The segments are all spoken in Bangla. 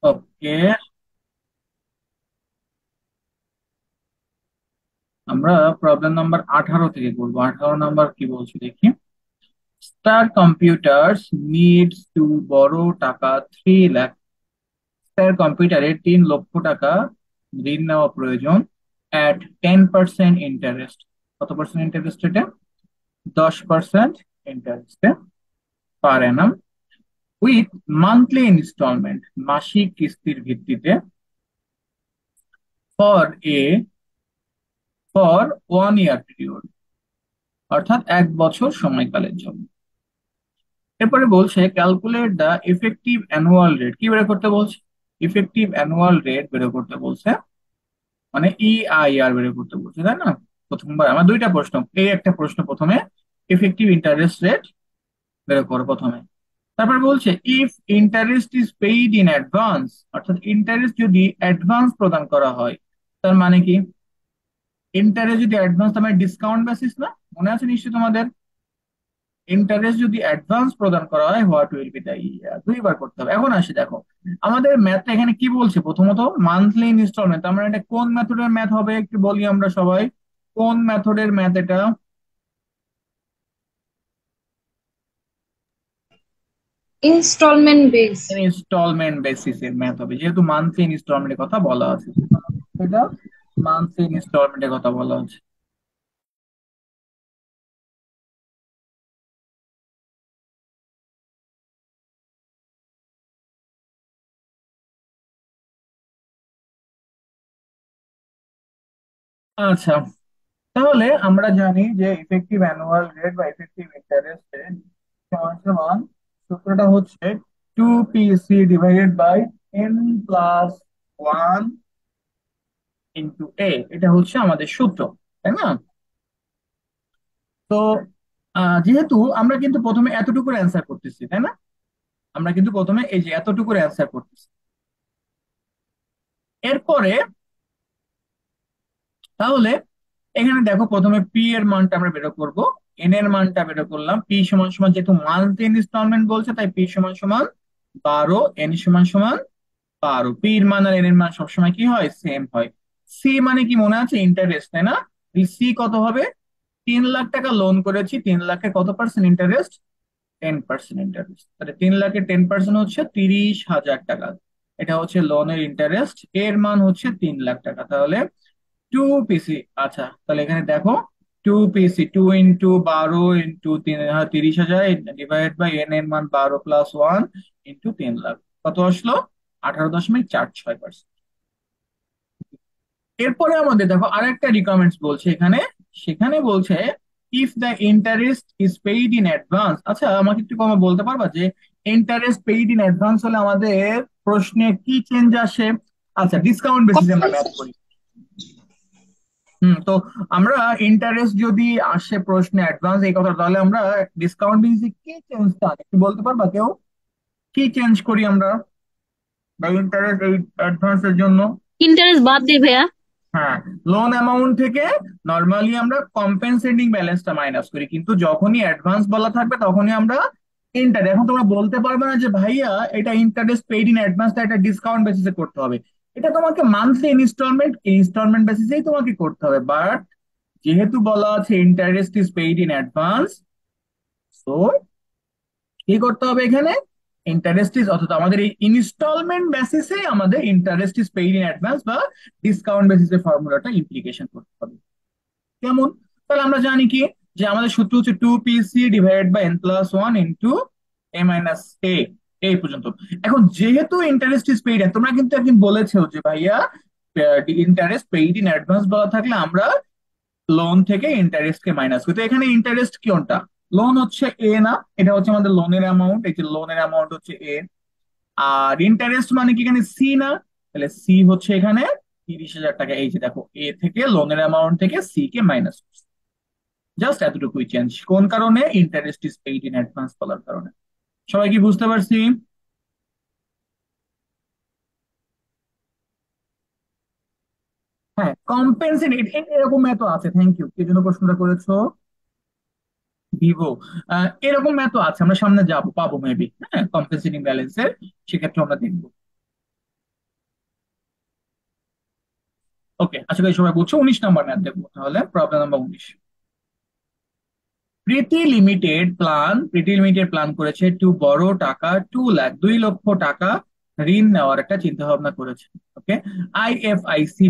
ওকে, আমরা প্রবলেম নাম্বার 18 থেকে করবো। 18 নাম্বার কি বলছি দেখি। স্টার কম্পিউটার্স নিডস টু বড় টাকা 3 লাখ। স্টার কম্পিউটারের 3 লক্ষ টাকা ঋণ নেওয়া প্রয়োজন অ্যাট 10% ইন্টারেস্ট। কত পার্সেন্ট ইন্টারেস্ট এটা? 10% ইন্টারেস্টে পার অ্যানাম, উইথ মান্থলি ইনস্টলমেন্ট, মাসিক কিস্তির ভিত্তিতে, for A for 1 year period, অর্থাৎ 1 বছর সময়কালের জন্য। এরপরে বলছে calculate the effective annual rate. কি বের করতে বলছে? ইফেক্টিভ অ্যানুয়াল রেট বের করতে বলছে, মানে ইআইআর বের করতে বলছে, তাই না? প্রথমবার আমার দুইটা প্রশ্ন, এই একটা প্রশ্ন প্রথমে, ইফেক্টিভ ইন্টারেস্ট রেট বের করো প্রথমে। তারপর বলছে if interest is paid in advance, অর্থাৎ ইন্টারেস্ট যদি অ্যাডভান্স প্রদান করা হয়, তার মানে কি? ইন্টারেস্ট যদি অ্যাডভান্স, তার মানে ডিসকাউন্ট বেসিস না? মনে আছে নিশ্চয়ই তোমাদের। ইন্টারেস্ট যদি অ্যাডভান্স প্রদান করা হয়, what will be the year, দুইবার করতে হবে। এখন আসি দেখো, আমাদের ম্যাথটা এখানে কি বলছে, প্রথমত মান্থলি ইনস্টলমেন্ট, তার মানে এটা কোন মেথডের ম্যাথ হবে একটু বলি আমরা সবাই। কোন মেথডের ম্যাথ এটা? Installment base. ইনস্টলমেন্ট বেসিসের ম্যাথ হবে, যেহেতু মান্থলি ইনস্টলমেন্টের কথা বলা আছে, এটা মান্থলি ইনস্টলমেন্টের কথা বলা আছে। আচ্ছা, তাহলে আমরা জানি যে ইফেক্টিভ অ্যানুয়াল রেট বা ইফেক্টিভ ইন্টারেস্ট রেট সমান সমান, সূত্রটা হচ্ছে 2PC divided by n+1 into এ। এটা হচ্ছে আমাদের সূত্র, তাই না? তো যেহেতু আমরা কিন্তু প্রথমে এতটুকুর অ্যান্সার করতেছি, তাই না? আমরা কিন্তু প্রথমে এই যে এতটুকুর অ্যান্সার করতেছি। এরপরে তাহলে এখানে দেখো, প্রথমে পি এর মানটা আমরা বের করব, এন এর মানটা বের করলাম। পি সমান সমান, যেহেতু মান্থলি ইনস্টলমেন্ট বলছে, তাই পি সমান সমান 12, এন সমান সমান 12। পি এর মান আর এন এর মান সবসময় কি হয়? সেম হয়। সি মানে কি মনে আছে? ইন্টারেস্ট, তাই না? সি কত হবে? 3 লাখ টাকা লোন করেছি, 3 লাখে কত পার্সেন্ট ইন্টারেস্ট? 10% ইন্টারেস্ট। তাহলে 3 লাখে 10% হচ্ছে 30,000 টাকা। এটা হচ্ছে লোনের ইন্টারেস্ট, এর মান হচ্ছে 3 লাখ টাকা। তাহলে 2PC, আচ্ছা তাহলে এখানে দেখো, 2PC, 2 × 12 × 3, 30,000 ডিভাইড বাই এন এর মান 12+1 ইন্টু 3 লাখ, কত আসলো? 18.46%। এরপরে আমাদের দেখো আরেকটা রিকোয়ারমেন্টস বলছে এখানে, সেখানে বলছে if the interest is paid in advance. আচ্ছা, আমাকে একটু কমে বলতে পারবা যে ইন্টারেস্ট পেইড ইন অ্যাডভান্স হলে আমাদের প্রশ্নে কি চেঞ্জ আসে? আচ্ছা, ডিসকাউন্ট বেসিসে আমরা ম্যাথ করি। তো আমরা ইন্টারেস্ট যদি আসে প্রশ্নে অ্যাডভান্স এই কথা, তাহলে আমরা ডিসকাউন্ট বেসিসে কি চেঞ্জটা একটু বলতে পারবা কেউ? কি চেঞ্জ করি আমরা বা ইন্টারেস্ট এই অ্যাডভান্সের জন্য? ইন্টারেস্ট বাদ দিই ভাইয়া। হ্যাঁ, লোন অ্যামাউন্ট থেকে নর্মালি আমরা কম্পেনসেটিং ব্যালেন্সটা মাইনাস করি, কিন্তু যখনই অ্যাডভান্স বলা থাকবে তখনই আমরা ইন্টারেস্ট। এখন তোমরা বলতে পারবে না যে ভাইয়া এটা ইন্টারেস্ট পেইড ইন অ্যাডভান্স, এটা ডিসকাউন্ট বেসিসে করতে হবে। এটা তোমাকে মান্থলি ইনস্টলমেন্ট ইনস্টলমেন্ট বেসিসেই তোমাকে করতে হবে, বাট যেহেতু বলা আছে interest is paid in advance, so কি করতে হবে এখানে? ইন্টারেস্ট ইজ, অর্থাৎ আমাদের এই ইনস্টলমেন্ট বেসিসে আমাদের interest is paid in advance বা ডিসকাউন্ট বেসিসের ফর্মুলাটা ইমপ্লিকেশন করতে হবে। কেমন? তাহলে আমরা জানি কি, যে আমাদের সূত্র হচ্ছে 2PC divided by n+1 into a - a, এই পর্যন্ত। এখন যেহেতু ইন্টারেস্ট ইজ পেইড, তোমরা কিন্তু একদিন বলেছো যে ভাইয়া ইন্টারেস্ট পেইড ইন অ্যাডভান্স বলা থাকলে আমরা লোন থেকে ইন্টারেস্ট কে মাইনাস করি। তো এখানে ইন্টারেস্ট কোনটা? লোন হচ্ছে এ না? এটা হচ্ছে আমাদের লোনের অ্যামাউন্ট, এই যে লোনের অ্যামাউন্ট হচ্ছে এ। আর ইন্টারেস্ট মানে কি এখানে সি না? তাহলে সি হচ্ছে এখানে 30,000 টাকা। এই যে দেখো, এ থেকে লোনের অ্যামাউন্ট থেকে সি কে মাইনাস, জাস্ট এতটুকুই চেঞ্জ। কোন কারণে? Interest is paid in advance বলার কারণে। সবাই কি বুঝতে পারছি? হ্যাঁ, কম্পেনসেট, এরকম এত আছে। থ্যাংক ইউ, এই জন্য প্রশ্নটা করেছো ভিভো। এরকম এত আছে, আমরা সামনে যাবো, পাবো মেবি, হ্যাঁ, কম্পেনসেটিং ব্যালেন্সের, সেক্ষেত্রে আমরা দেখবো। ওকে, আশা করি সবাই বুঝছো। 19 নম্বর ম্যাথ দেখবো তাহলে, প্রবলেম নাম্বার 19। প্রীতি লিমিটেড প্ল্যান করেছে টু বড় টাকা 2 লাখ, 2 লক্ষ টাকা ঋণ নেওয়ার একটা চিন্তা ভাবনা করেছে। ওকে। আইএফআইসি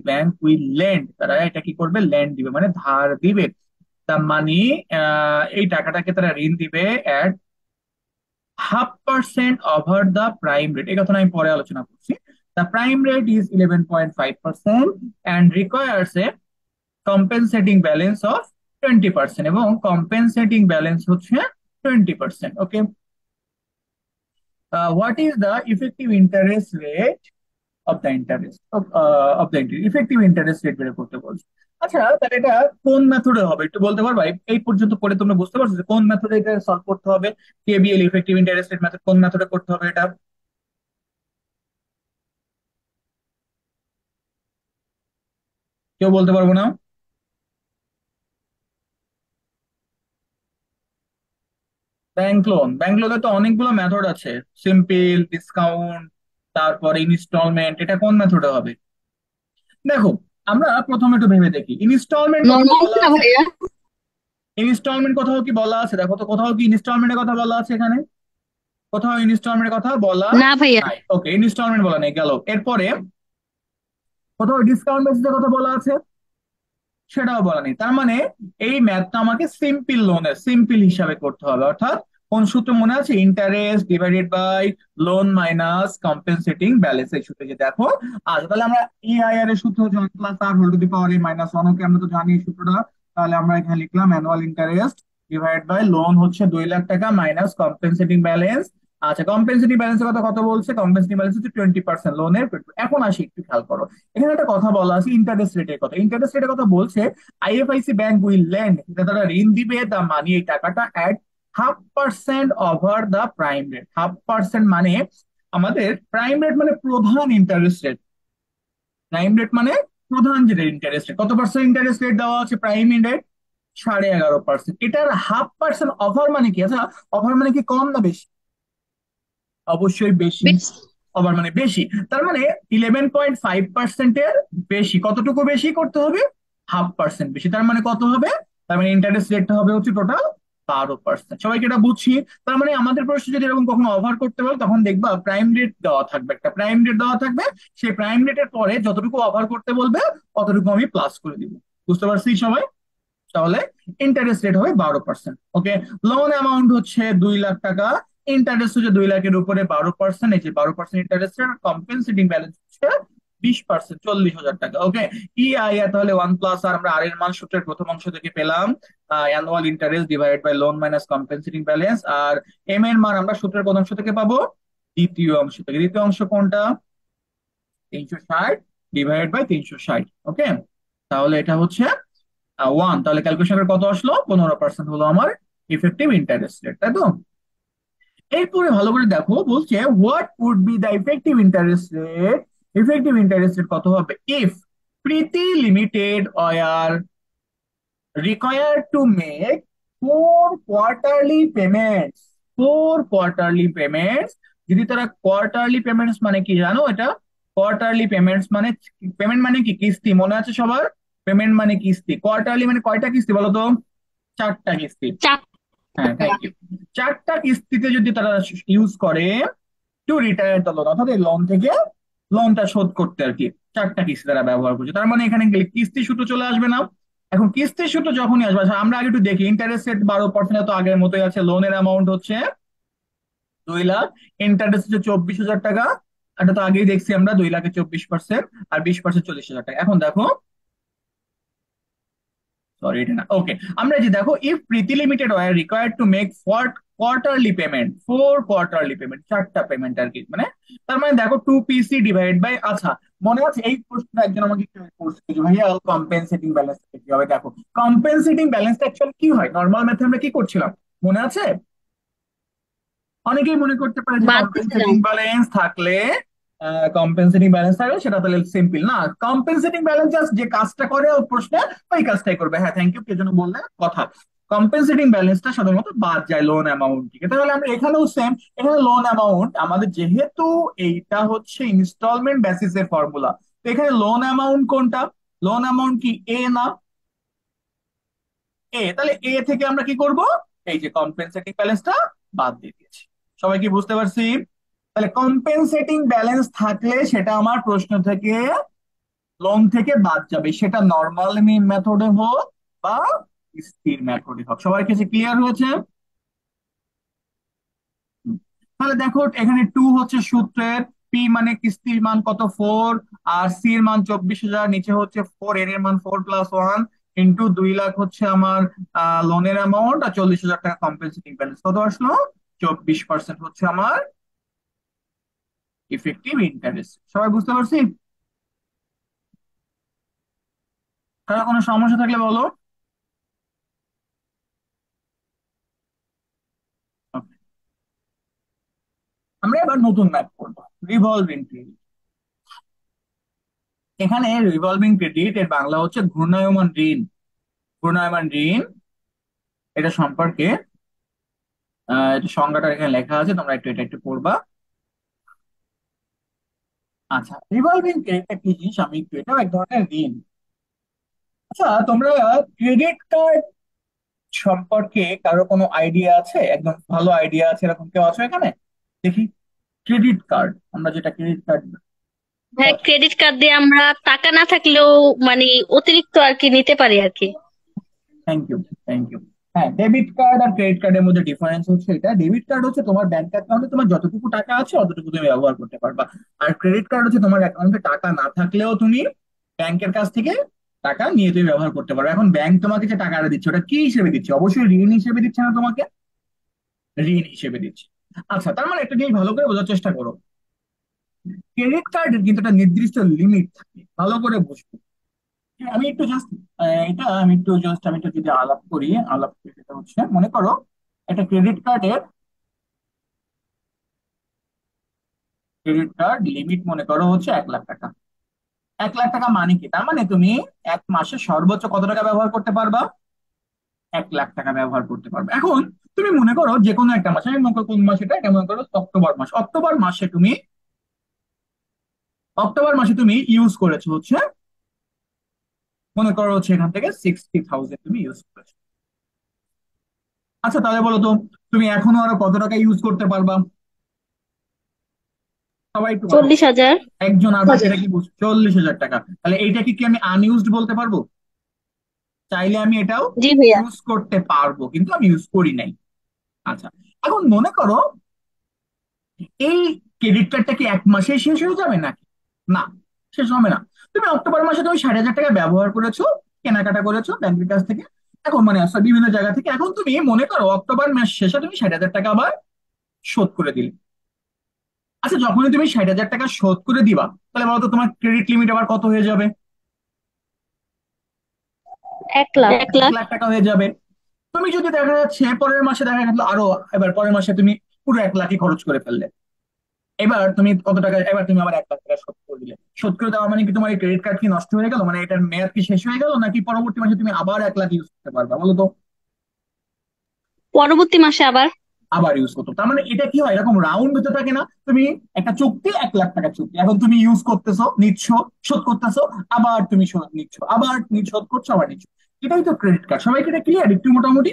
ব্যাংক উইল লেন্ড, তারা এটা কি করবে, ল্যান্ড দিবে মানে ধার দিবে। তার মানে এই টাকাটাকে তারা ঋণ দিবে at 0.5% over the prime rate. এই কথা আমি পরে আলোচনা করছি। The prime rate is 11.5% and requires a compensating balance of 20%, এবং কম্পেনসেটিং ব্যালেন্স হচ্ছে 20%। Okay. What is the effective interest rate of the effective interest rate বের করতে বলছে। আচ্ছা, তাহলে এটা কোন মেথডে হবে একটু বলতে পারবা? এই পর্যন্ত পড়ে তোমরা বুঝতে পারছো যে কোন মেথডে এটা সলভ করতে হবে? KBL, effective interest rate method, কোন মেথডে করতে হবে এটা? কেউ বলতে পারবো না? ব্যাংক লোনে তো অনেকগুলো মেথড আছে। সিম্পল, ডিসকাউন্ট, তারপরে ইনস্টলমেন্ট, এটা কোন মেথডে হবে? দেখো, আমরা প্রথমে একটু ভেবে দেখি ইনস্টলমেন্ট কোথাও নর্মাল বলা না আছে? ভাইয়া? ইনস্টলমেন্ট কোথাও কি বলা আছে? দেখো তো, কোথাও কি ইনস্টলমেন্টের কথা বলা আছে এখানে? কোথাও ইনস্টলমেন্টের কথা বলা না ভাইয়া। নাই। ওকে, ইনস্টলমেন্ট বলা নেই, গেল। এরপরে কোথাও ডিসকাউন্ট বেসিসের কথা বলা আছে? সেটাও বলা নেই। তার মানে এই ম্যাথটা আমাকে সিম্পল লোনের সিম্পল হিসাবে করতে হবে, অর্থাৎ কোন সূত্র মনে আছে? Interest divided by loan minus compensating balance, এই সূত্রে যে দেখো। আচ্ছা, তাহলে আমরা ইআইআর এর সূত্র হচ্ছে 1 + r whole to the power a - 1, okay, আমরা তো জানি এই সূত্রটা। তাহলে আমরা এখানে লিখলাম annual interest divide by loan হচ্ছে 2 লাখ টাকা মাইনাস কম্পেনসেটিং ব্যালেন্স। আচ্ছা, কম্পেনসেটিং ব্যালেন্সের কথা কত বলছে? কম্পেনসেটিং ব্যালেন্স হচ্ছে 20% লোনের। এখন আসি, একটু খেয়াল করো, এখানে একটা কথা বলা আছে ইন্টারেস্ট রেটের কথা। ইন্টারেস্ট রেটের কথা বলছে আইএফআইসি ব্যাংক উইল ল্যান্ড, তারা ঋণ দিবে দা মানি, এই টাকাটা at 0.5% over the prime rate. 0.5% মানে আমাদের প্রাইম রেট মানে প্রধান ইন্টারেস্ট রেট। প্রাইম রেট মানে প্রধান যেটা ইন্টারেস্ট রেট, কত পার্সেন্ট ইন্টারেস্ট রেট দেওয়া আছে প্রাইম রেট? 11.5%। এটার 0.5% অফার মানে কি? আচ্ছা, অফার মানে কি কম না বেশি? অবশ্যই বেশি। বেশ। ওভার মানে বেশি। তার মানে 11.5%-এর বেশি। কতটুকু বেশি করতে হবে? 0.5% বেশি। তার মানে কত হবে? তার মানে ইন্টারেস্ট রেটটা হবে হচ্ছে টোটাল 12%। সবাইকে এটা বুঝছি? তার মানে আমাদের প্রশ্ন যদি এরকম কখনো ওভার করতে বলে, তখন দেখবা প্রাইম রেট দেওয়া থাকবে, একটা প্রাইম রেট দেওয়া থাকবে। সেই প্রাইম রেটের পরে যতটুকু ওভার করতে বলবে ততটুকু আমি প্লাস করে দিব। বুঝতে পারছি সবাই? তাহলে ইন্টারেস্ট রেট হবে 12%। ওকে। লোন অ্যামাউন্ট হচ্ছে 2 লাখ টাকা, ইন্টারেস্ট হচ্ছে 2 লাখের উপরে 12%, এই যে 12% ইন্টারেস্ট। কম্পেনসেটিং ব্যালেন্স হচ্ছে 20%, 40,000 টাকা। ওকে। ইআইআর তাহলে 1 + আর, আমরা আর এর মান সূত্রের প্রথম অংশ থেকে পেলাম, annual interest divide by loan minus compensating balance. আর এম এর মান আমরা সূত্রের কোন অংশ থেকে পাবো? দ্বিতীয় অংশ থেকে। দ্বিতীয় অংশ কোনটা? 360 ডিভাইড বাই 360। ওকে। তাহলে এটা হচ্ছে 1। তাহলে ক্যালকুলেশনের কত আসলো? 15% হলো আমার ইফেক্টিভ ইন্টারেস্ট রেট, তাই তো? এরপরে ভালো করে দেখো, বলছে what would be the effective interest rate. Effective interest rate কত হবে ইফ প্রীতি লিমিটেড আর required to make 4 quarterly payments, 4 quarterly payments। যদি তারা কোয়ার্টারলি পেমেন্টস মানে কি জানো? এটা কোয়ার্টারলি পেমেন্টস মানে, পেমেন্ট মানে কি? কিস্তি, মনে আছে সবার? পেমেন্ট মানে কিস্তি। কোয়ার্টারলি মানে কয়টা কিস্তি বলো তো? 4টা কিস্তি। হ্যাঁ, চারটা। Thank you. 4টা কিস্তিতে যদি তারা ইউজ করে টু রিটায়ার দ্য লোন, অর্থাৎ এই লোন থেকে লোনটা শোধ করতে আর কি, 4টা কিস্তি তারা ব্যবহার করছে। তার মানে এখানে গেলে কিস্তি সূত্র চলে আসবে না? এখন কিস্তির সূত্র যখনই আসবে, আচ্ছা, আমরা আগে একটু দেখি ইন্টারেস্ট রেট 12%, তো আগের মতোই আছে। লোনের অ্যামাউন্ট হচ্ছে 2 লাখ, ইন্টারেস্ট হচ্ছে 24,000 টাকা। এটা তো আগেই দেখছি আমরা, 2 লাখে 24%, আর 20% 40,000 টাকা। এখন দেখো, সরি এটা না, ওকে। আমরা এই যে দেখো, if Preeti limited were required to make four quarterly payment, 4টা পেমেন্ট আর কি, মানে তার মানে দেখো 2PC ডিভাইড বাই, আচ্ছা, মনে আছে এই প্রশ্ন একজন আমাকে করছে যে ভাইয়া কম্পেনসেটিং ব্যালেন্স কি হবে? দেখো, কম্পেনসেটিং ব্যালেন্সটা অ্যাকচুয়ালি কি হয়? নর্মাল ম্যাথে আমরা কি করছিলাম মনে আছে? অনেকেই মনে করতে পারে যে বাদ দিছিলাম। কম্পেনসেটিং ব্যালেন্স থাকলে সেটা তাহলে সিম্পল না। কম্পেনসেটিং ব্যালেন্স জাস্ট যে কাজটা করে ওর প্রশ্নে, ওই কাজটাই করবে। হ্যাঁ, থ্যাংক ইউ, কে যেন বললে কথা। কম্পেনসেটিং ব্যালেন্সটা সাধারণত বাদ যায় লোন অ্যামাউন্ট থেকে। তাহলে আমরা এখানেও সেম, এখানে লোন অ্যামাউন্ট আমাদের যেহেতু এইটা হচ্ছে ইনস্টলমেন্ট বেসিসের ফর্মুলা, তো এখানে লোন অ্যামাউন্ট কোনটা? লোন অ্যামাউন্ট কি এ না? এ, তাহলে এ থেকে আমরা কি করব? এই যে কম্পেনসেটিং ব্যালেন্সটা বাদ দিয়ে দিয়েছি। সবাই কি বুঝতে পারছি? তাহলে কম্পেনসেটিং ব্যালেন্স থাকলে সেটা আমার প্রশ্ন থেকে লোন থেকে বাদ যাবে, সেটা নর্মাল মেথডে হোক বা স্থির মেথডে হোক। সবার কাছে ক্লিয়ার হয়েছে? হুম। তাহলে দেখো এখানে টু হচ্ছে সূত্রের, পি মানে কিস্তির মান কত, 4, আর সি এর মান 24,000, নিচে হচ্ছে 4, এর এর মান 4+1, ইন্টু 2 লাখ হচ্ছে আমার লোনের অ্যামাউন্ট, আর 40,000 টাকা কম্পেনসেটিং ব্যালেন্স। কত আসলো? 24% হচ্ছে আমার ইফেক্টিভ ইন্টারেস্ট। সবাই বুঝতে পারছি? কারো কোনো সমস্যা থাকলে বলো। Okay. আমরা এবার নতুন ম্যাথ করবো, রিভলভিং ক্রেডিট। এখানে রিভলভিং ক্রেডিট এর বাংলা হচ্ছে ঘূর্ণায়মান ঋণ। ঘূর্ণায়মান ঋণ, এটা সম্পর্কে এটা সংজ্ঞাটা এখানে লেখা আছে, তোমরা একটু এটা একটু পড়বা। আচ্ছা, রিভলভিং ক্রেডিট কি জিনিস আমি একটু, এটাও এক ধরনের ঋণ। আচ্ছা, তোমরা ক্রেডিট কার্ড সম্পর্কে কারো কোনো আইডিয়া আছে? একদম ভালো আইডিয়া আছে এরকম কেউ আছে এখানে? দেখি। ক্রেডিট কার্ড, আমরা যেটা ক্রেডিট কার্ড। হ্যাঁ, ক্রেডিট কার্ড দিয়ে আমরা টাকা না থাকলেও মানে অতিরিক্ত আর কি নিতে পারি আর কি। Thank you, thank you. হ্যাঁ, ডেবিট কার্ড আর ক্রেডিট কার্ডের মধ্যে ডিফারেন্স হচ্ছে এটা, ডেবিট কার্ড হচ্ছে তোমার ব্যাংক অ্যাকাউন্টে তোমার যতটুকু টাকা আছে অতটুকু তুমি ব্যবহার করতে পারবা। আর ক্রেডিট কার্ড হচ্ছে তোমার অ্যাকাউন্টে টাকা না থাকলেও তুমি ব্যাংকের কাছ থেকে টাকা নিয়ে তুমি ব্যবহার করতে পারবে। এখন ব্যাংক তোমাকে যে টাকাটা দিচ্ছে ওটা কি হিসেবে দিচ্ছে? অবশ্যই ঋণ হিসেবে দিচ্ছে না তোমাকে, ঋণ হিসেবে দিচ্ছে। আচ্ছা, তার মানে একটা জিনিস ভালো করে বোঝার চেষ্টা করো, ক্রেডিট কার্ডের কিন্তু একটা নির্দিষ্ট লিমিট থাকে, ভালো করে বুঝবো। হ্যাঁ, আমি একটু জাস্ট এটা আমি একটু যদি আলাপ করি যেটা হচ্ছে, মনে করো একটা ক্রেডিট কার্ড লিমিট মনে করো হচ্ছে 1 লাখ টাকা। 1 লাখ টাকা মানে কি? তার মানে তুমি এক মাসে সর্বোচ্চ কত টাকা ব্যবহার করতে পারবা? 1 লাখ টাকা ব্যবহার করতে পারবে। এখন তুমি মনে করো যে কোনো একটা মাসে, আমি মনে করো কোন মাস, এটা মনে করো অক্টোবর মাস, অক্টোবর মাসে তুমি ইউজ করেছো হচ্ছে, মনে করো হচ্ছে এখান থেকে 60,000 তুমি ইউজ করেছো। আচ্ছা, তাহলে বলো তো তুমি এখনো আরো কত টাকা ইউজ করতে পারবা? সবাই একটু বলো। 40,000। একজন আবার এটা কি বুঝ, 40,000 টাকা, তাহলে এইটাকে কি আমি আনইউজড বলতে পারবো? চাইলে আমি এটাও জি ভাইয়া। ইউজ করতে পারবো, কিন্তু আমি ইউজ করি নাই। আচ্ছা, এখন মনে করো এই ক্রেডিট কার্ডটা কি এক মাসে শেষ হয়ে যাবে নাকি? না, শেষ হবে না। তুমি অক্টোবর মাসে তুমি 60,000 টাকা ব্যবহার করেছো, কেনাকাটা করেছো ব্যাংকের কাছ থেকে, এখন মানে sorry, বিভিন্ন জায়গা থেকে। এখন তুমি মনে করো অক্টোবর মাস শেষে তুমি 60,000 টাকা আবার শোধ করে দিলে। আচ্ছা, যখনই তুমি 60,000 টাকা শোধ করে দিবা, তাহলে বলতো তোমার ক্রেডিট লিমিট আবার কত হয়ে যাবে? 1 লাখ। 1 লাখ টাকা হয়ে যাবে। তুমি যদি দেখা যাচ্ছে পরের মাসে দেখা গেল আরো, এবার পরের মাসে তুমি পুরো 1 লাখই খরচ করে ফেললে, এবার তুমি কত টাকা, এবার তুমি আবার 1 লাখ টাকা শোধ করে দিলে। শোধ করে দেওয়া মানে কি তোমার এই ক্রেডিট কার্ড কি নষ্ট হয়ে গেল, মানে এটার মেয়াদ কি শেষ হয়ে গেল, নাকি পরবর্তী মাসে তুমি আবার 1 লাখ ইউজ করতে পারবে বলো তো? পরবর্তী মাসে আবার। আবার ইউজ করতো, তার মানে এটা কি হয়, এরকম রাউন্ড হতে থাকে না? তুমি একটা চুক্তি, 1 লাখ টাকা চুক্তি, এখন তুমি ইউজ করতেছো, নিচ্ছ, শোধ করতেছো, আবার তুমি শোধ নিচ্ছ, আবার শোধ করছো, আবার নিচ্ছ। এটাই তো ক্রেডিট কার্ড। সবাইকে এটা ক্লিয়ার একটু মোটামুটি?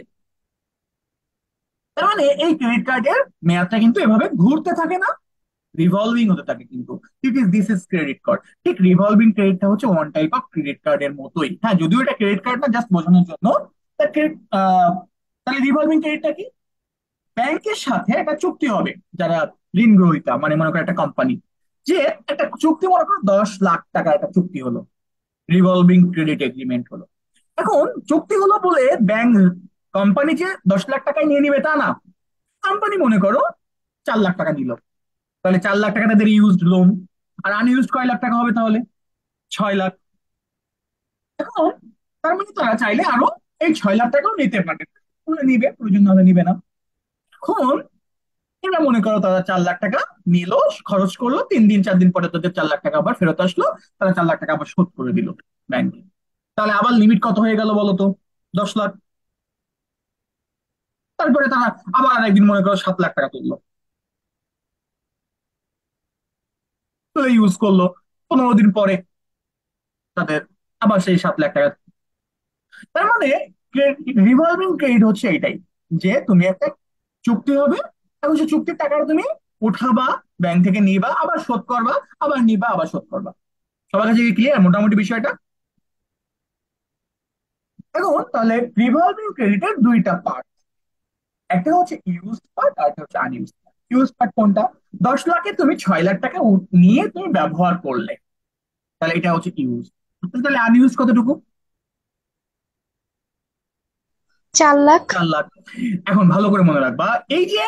তার মানে এই ক্রেডিট কার্ডের মেয়াদটা কিন্তু এভাবে ঘুরতে থাকে না, রিভলভিং হতে থাকে কিন্তু। This is credit card. ঠিক রিভলভিং ক্রেডিটটা হচ্ছে ওয়ান টাইপ অফ ক্রেডিট কার্ডের মতোই, হ্যাঁ, যদিও এটা ক্রেডিট কার্ড না, জাস্ট বোঝানোর জন্য। তা তাহলে রিভলভিং ক্রেডিটটা কি? ব্যাংকের সাথে একটা চুক্তি হবে, যারা ঋণ গ্রহীতা, মানে মনে করো একটা কোম্পানি, যে একটা চুক্তি, মনে করো 10 লাখ টাকা একটা চুক্তি হলো, রিভলভিং ক্রেডিট এগ্রিমেন্ট হলো। এখন চুক্তি হলো বলে ব্যাংক, কোম্পানি যে 10 লাখ টাকায় নিয়ে নিবে তা না। কোম্পানি মনে করো 4 লাখ টাকা দিল, তাহলে 4 লাখ টাকা তাদের ইউজড লোন, আর আনইউজড কয় লাখ টাকা হবে তাহলে? 6 লাখ। এখন তার মানে তারা চাইলে আরো এই 6 লাখ টাকাও নিতে পারবে, নিবে, প্রয়োজন হলে নিবে না। এখন এরা মনে করো তারা 4 লাখ টাকা নিল, খরচ করলো, 3 দিন 4 দিন পরে তাদের 4 লাখ টাকা আবার ফেরত আসলো, তারা 4 লাখ টাকা আবার শোধ করে দিল ব্যাংকে। তাহলে আবার লিমিট কত হয়ে গেল বলো তো? 10 লাখ। তারপরে তারা আবার আরেকদিন মনে করো 7 লাখ টাকা তুললো, তুলে ইউজ করলো 15 দিন পরে, তাদের আবার সেই 7 লাখ টাকা। তার মানে রিভলভিং ক্রেডিট হচ্ছে এটাই, যে তুমি একটা চুক্তি হবে, এবং সেই চুক্তির টাকাটা তুমি উঠাবা, ব্যাংক থেকে নিবা, আবার শোধ করবা, আবার নিবা, আবার শোধ করবা। সবার কাছে কি ক্লিয়ার মোটামুটি বিষয়টা? এখন তাহলে রিভলভিং ক্রেডিটের দুইটা পার্ট, একটা হচ্ছে ইউজড পার্ট আর একটা হচ্ছে আনইউজড পার্ট। ইউজ পার্ট কোনটা? 10 লাখে তুমি 6 লাখ টাকা নিয়ে তুমি ব্যবহার করলে, তাহলে এটা হচ্ছে ইউজ। তাহলে আনইউজ কতটুকু? 4 লাখ। 4 লাখ। এখন ভালো করে মনে রাখবা, এই যে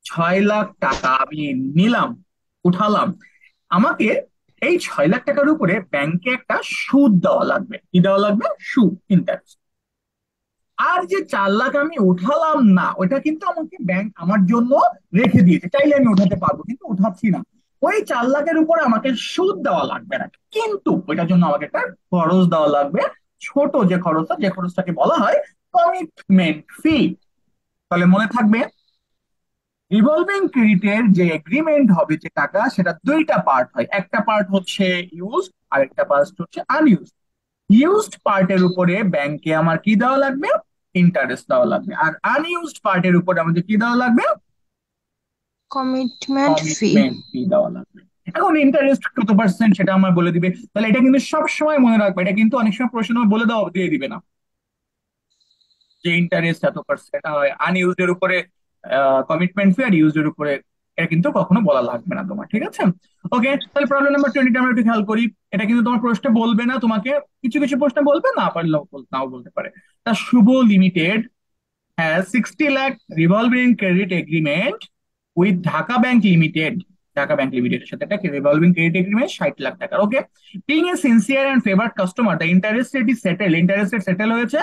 6 লাখ টাকা আমি নিলাম, উঠালাম, আমাকে এই 6 লাখ টাকার উপরে ব্যাংকে একটা সুদ দেওয়া লাগবে। কি দেওয়া লাগবে? সুদ, ইন্টারেস্ট। আর যে 4 লাখ আমি উঠালাম না, ওটা কিন্তু আমাকে ব্যাংক আমার জন্য রেখে দিয়েছে, চাইলে আমি উঠাতে পারবো, কিন্তু উঠাচ্ছি না। ওই 4 লাখের উপরে আমাকে সুদ দেওয়া লাগবে না, কিন্তু ওইটার জন্য আমাকে একটা খরচ দেওয়া লাগবে। ছোট যে খরচটা, যে খরচটাকে বলা হয় কমিটমেন্ট ফি। তাহলে মনে থাকবে, রিভলভিং ক্রেডিটের যে এগ্রিমেন্ট হবে, যে টাকা, সেটা দুইটা পার্ট হয়। একটা পার্ট হচ্ছে ইউজ, আর একটা পার্ট হচ্ছে আনইউজ। ইউজড পার্টের উপরে ব্যাংকে আমার কি দেওয়া লাগবে? ইন্টারেস্ট দেওয়া লাগবে। আর আনইউজড পার্টের উপরে আমাদের কি দেওয়া লাগবে? কমিটমেন্ট ফি। কমিটমেন্ট ফি দেওয়া লাগবে। এখন ইন্টারেস্ট কত পার্সেন্ট সেটা আমার বলে দিবে, তাহলে এটা কিন্তু সব সময় মনে রাখবে। এটা কিন্তু অনেক সময় প্রশ্ন বলে দেওয়া দিয়ে দিবে না যে ইন্টারেস্ট এত পার্সেন্ট হয় আনইউজড এর উপরে, কমিটমেন্ট ফি আর ইউজ এর উপরে, এটা কিন্তু কখনো বলা লাগবে না তোমার, ঠিক আছে? ওকে, তাহলে প্রবলেম নাম্বার 20 আমরা একটু খেয়াল করি। এটা কিন্তু তোমার প্রশ্নে বলবে না তোমাকে, কিছু কিছু প্রশ্ন বলবে, না পারলেও নাও বলতে পারে। তা Shubho limited has 60 lakh revolving credit agreement with Dhaka bank limited. Dhaka bank লিমিটেডের সাথে একটা রিভলভিং ক্রেডিট এগ্রিমেন্ট 60 লাখ টাকা। Okay, being a sincere and favoured customer, the interest rate is settle. Interest rate settle হয়েছে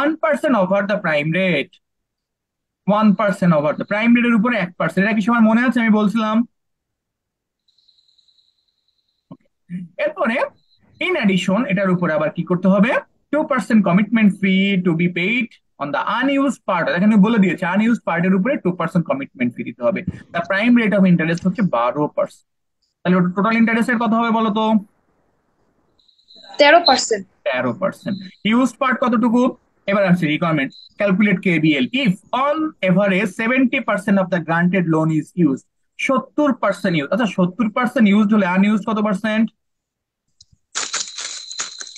1% over the prime rate. 1% over the prime রেটের উপরে 1%। এটা কি সময় মনে আছে আমি বলছিলাম? এরপরে ইন অ্যাডিশন এটার উপরে আবার কি করতে হবে? 2% commitment fee to be paid on the unused part. এখানে বলে দিয়েছে আনইউজ পার্টের উপরে 2% কমিটমেন্ট ফি দিতে হবে। The prime rate of interest হচ্ছে 12%। তাহলে ওটা টোটাল ইন্টারেস্টের কত হবে বলো তো? 13%। 13%। ইউজ পার্ট কতটুকু? এবার আসছে requirement. Calculate KBL if and average 70% of the granted loan is use. 70% use. আচ্ছা, 70% ইউজ হলে আনইউজ কত পার্সেন্ট?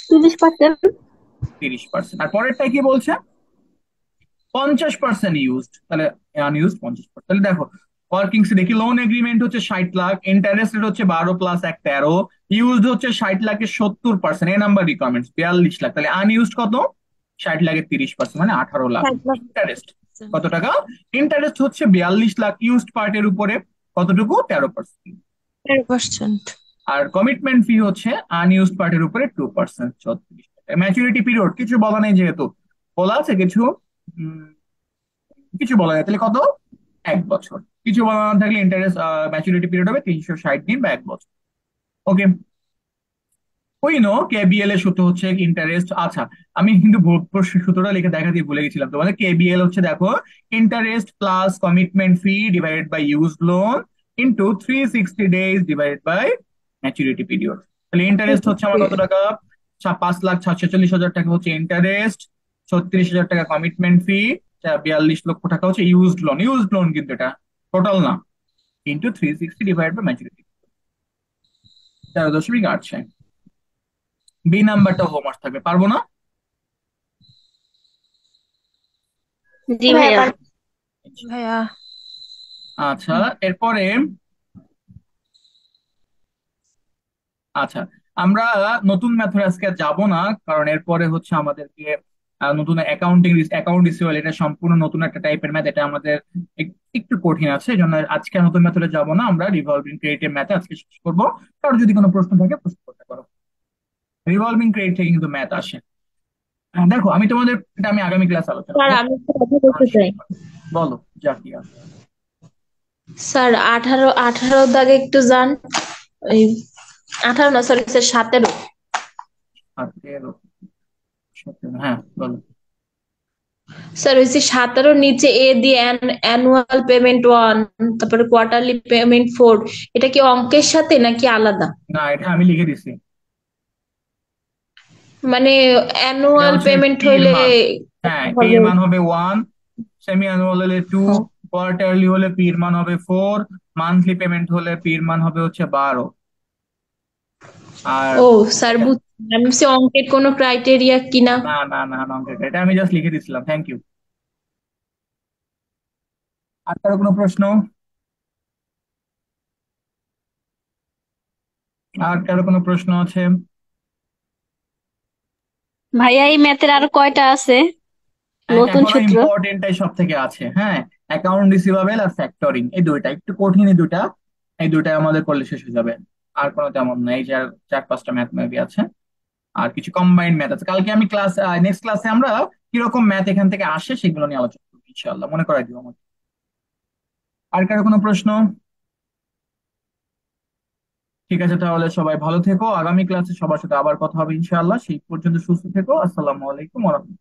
30%। 30%। আর পরেরটা কি বলছে? 50% ইউজড, তাহলে আনইউজ 50%। তাহলে দেখো, ওয়ার্কিংস দেখি, লোন এগ্রিমেন্ট হচ্ছে 60 লাখ, ইন্টারেস্ট রেট হচ্ছে 12 প্লাস 1 13, ইউজড হচ্ছে 60 লাখের 70%, এ নাম্বার রিকোয়ারমেন্টস 42 লাখ। তাহলে আনইউজড কত? 60 লাখের 30%, মানে 18 লাখ। 60 লাখ। ইন্টারেস্ট কত টাকা? ইন্টারেস্ট হচ্ছে 42 লাখ ইউজড পার্টের উপরে, কতটুকু? 13%। 13%। আর কমিটমেন্ট ফি হচ্ছে আনইউজড পার্টের উপরে 2%, 36 টাকা। ম্যাচুরিটি পিরিয়ড কিছু বলা নেই, যেহেতু বলা আছে কিছু, উম, কিছু বলা যায়, তাহলে কত? 1 বছর। কিছু বলা না থাকলে ইন্টারেস্ট ম্যাচুরিটি পিরিয়ড হবে 360 দিন বা 1 বছর। ওকে, ওই নো কেবিএল এর সূত্র হচ্ছে ইন্টারেস্ট। আচ্ছা, আমি কিন্তু সূত্রটা লিখে দেখাতে ভুলে গেছিলাম তোমাদের। কেবিএল হচ্ছে দেখো, interest plus commitment fee divided by use loan into 360 days divided by maturity period. তাহলে ইন্টারেস্ট হচ্ছে আমার কত টাকা? 5,46,000 টাকা হচ্ছে ইন্টারেস্ট, 36,000 টাকা কমিটমেন্ট ফি, 42 লক্ষ টাকা হচ্ছে ইউজড লোন। ইউজড লোন কিন্তু এটা টোটাল না, into 360 divide by maturity, 13.8। B নাম্বারটা হোমওয়ার্ক থাকবে, পারবো না? জি ভাইয়া ভাইয়া। ভাইয়া। আচ্ছা, এরপরে, আচ্ছা, আমরা নতুন মেথড আজকে আর যাব না, কারণ এরপরে হচ্ছে আমাদেরকে নতুন অ্যাকাউন্ট রিসিভাল, এটা সম্পূর্ণ নতুন একটা টাইপের ম্যাথ, এটা আমাদের একটু কঠিন আছে, এই জন্য আজকে আর নতুন মেথডে যাব না। আমরা রিভলভিং ক্রেডিটের ম্যাথ আজকে শেষ করবো। কারণ যদি কোনো প্রশ্ন থাকে প্রশ্ন করতে পারো। রিভলভিং ক্রেডিট থেকে কিন্তু ম্যাথ আসে। দেখো, আমি তোমাদের এটা আমি আগামী ক্লাস আলোচনা স্যার করবো। আমি একটা কথা বলতে চাই। বলো, জাকিয়া। স্যার 18 দাগে একটু যান। ওই 18 না, সরি স্যার, 17। হ্যাঁ, বলো। স্যার হয়েছে 17 নিচে এ দিয়ে অ্যানুয়াল পেমেন্ট 1, তারপরে কোয়ার্টারলি পেমেন্ট 4। এটা কি অঙ্কের সাথে নাকি আলাদা? না, এটা আমি লিখে দিছি। মানে এটা অ্যানুয়াল হচ্ছে পেমেন্ট পির হইলে মান। কত হ্যাঁ, পির হবে? মান হবে 1, সেমি অ্যানুয়াল হলে 2, হ্যাঁ। কোয়ার্টারলি হলে পির মান হবে 4, মান্থলি পেমেন্ট হলে পির মান হবে হচ্ছে 12। আর ও স্যার, বুঝছি। আমি ভাবছি অঙ্কের কোনো ক্রাইটেরিয়া কিনা। না না না না, এটা আমি জাস্ট লিখে দিচ্ছিলাম। Thank you. আর কারো কোনো প্রশ্ন? আর কারো কোনো প্রশ্ন আছে? ভাইয়া এই ম্যাথের আরো কয়টা আছে নতুন এখনো সূত্র? ইম্পর্টেন্টটাই সব থেকে আছে, হ্যাঁ। অ্যাকাউন্ট রিসিভেবল আর ফ্যাক্টরিং, এই দুইটা একটু কঠিন, এই দুইটা, এই দুইটা আমাদের করলে শেষ হয়ে যাবে। আর কোনো তেমন নাই, এই যে আর 4-5টা ম্যাথ মেবি আছে, আর কিছু কম্বাইন্ড ম্যাথ আছে। কালকে আমি নেক্সট ক্লাসে আমরা কিরকম ম্যাথ এখান থেকে আসে সেগুলো নিয়ে আলোচনা করবো ইনশাআল্লাহ, মনে করাই দিব আমাকে। আর কারো কোনো প্রশ্ন? ঠিক আছে, তাহলে সবাই ভালো থেকো, আগামী ক্লাসে সবার সাথে আবার কথা হবে ইনশাআল্লাহ। সেই পর্যন্ত সুস্থ থেকো। আসসালামু আলাইকুম ওয়া রাহমাতুল্লাহ।